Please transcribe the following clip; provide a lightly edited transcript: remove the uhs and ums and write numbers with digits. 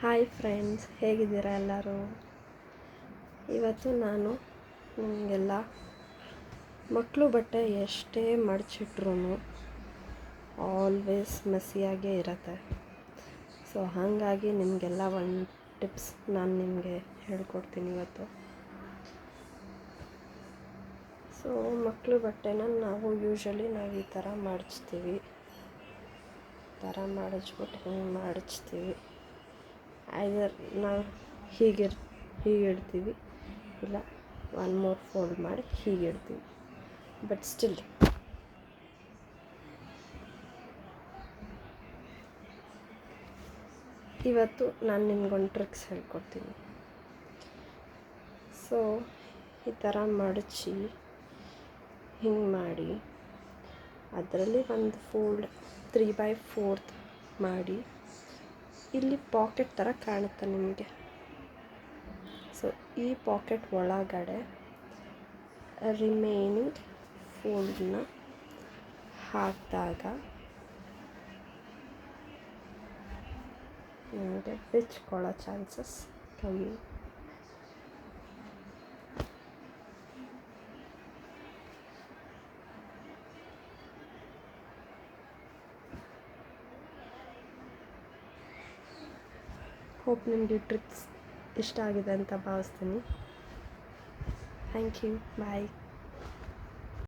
Hi friends, ಹೇಗಿದ್ದೀರಾ ಎಲ್ಲರೂ? ಇವತ್ತು ನಾನು ನಿಮಗೆಲ್ಲ ಮಕ್ಕಳು ಬಟ್ಟೆ ಎಷ್ಟೇ ಮಡಚಿಟ್ರೂ ಆಲ್ವೇಸ್ ಮೆಸ್ಸಿಯಾಗೇ ಇರುತ್ತೆ. ಸೊ ಹಾಗಾಗಿ ನಿಮಗೆಲ್ಲ ಒಂದು ಟಿಪ್ಸ್ ನಾನು ನಿಮಗೆ ಹೇಳ್ಕೊಡ್ತೀನಿ ಇವತ್ತು. ಸೊ ಮಕ್ಕಳು ಬಟ್ಟೆನ ನಾವು ಯೂಶ್ವಲಿ ಈ ಥರ ಮಡಚ್ತೀವಿ. ಮಡಚ್ಬಿಟ್ಟು ಹಿಂಗೆ ಮಡಚ್ತೀವಿ. ಐದರ್ ನಾವು ಹೀಗೆ ಇಡ್ತೀವಿ, ಇಲ್ಲ ಒನ್ ಮೋರ್ ಫೋಲ್ಡ್ ಮಾಡಿ ಹೀಗೆ ಇಡ್ತೀವಿ. ಬಟ್ ಸ್ಟಿಲ್ ಇವತ್ತು ನಾನು ನಿಮ್ಗೊಂದು ಟ್ರಿಕ್ಸ್ ಹೇಳ್ಕೊಡ್ತೀನಿ. ಸೊ ಈ ಥರ ಮಡಚಿ ಹಿಂಗೆ ಮಾಡಿ ಅದರಲ್ಲಿ ಒಂದು ಫೋಲ್ಡ್ 3/4 ಮಾಡಿ ಇಲ್ಲಿ ಪಾಕೆಟ್ ಥರ ಕಾಣುತ್ತೆ ನಿಮಗೆ. ಸೊ ಈ ಪಾಕೆಟ್ ಒಳಗಡೆ ರಿಮೈನಿಂಗ್ ಫೋಲ್ಡನ್ನ ಹಾಕಿದಾಗ ನಿಮಗೆ ಬಿಚ್ಕೊಳ್ಳೋ ಚಾನ್ಸಸ್ ಕಮ್ಮಿ. ಹೋಪ್ ನಿಮಗೆ ಟ್ರಿಕ್ಸ್ ಇಷ್ಟ ಆಗಿದೆ ಅಂತ ಭಾವಿಸ್ತೀನಿ. Thank you, bye.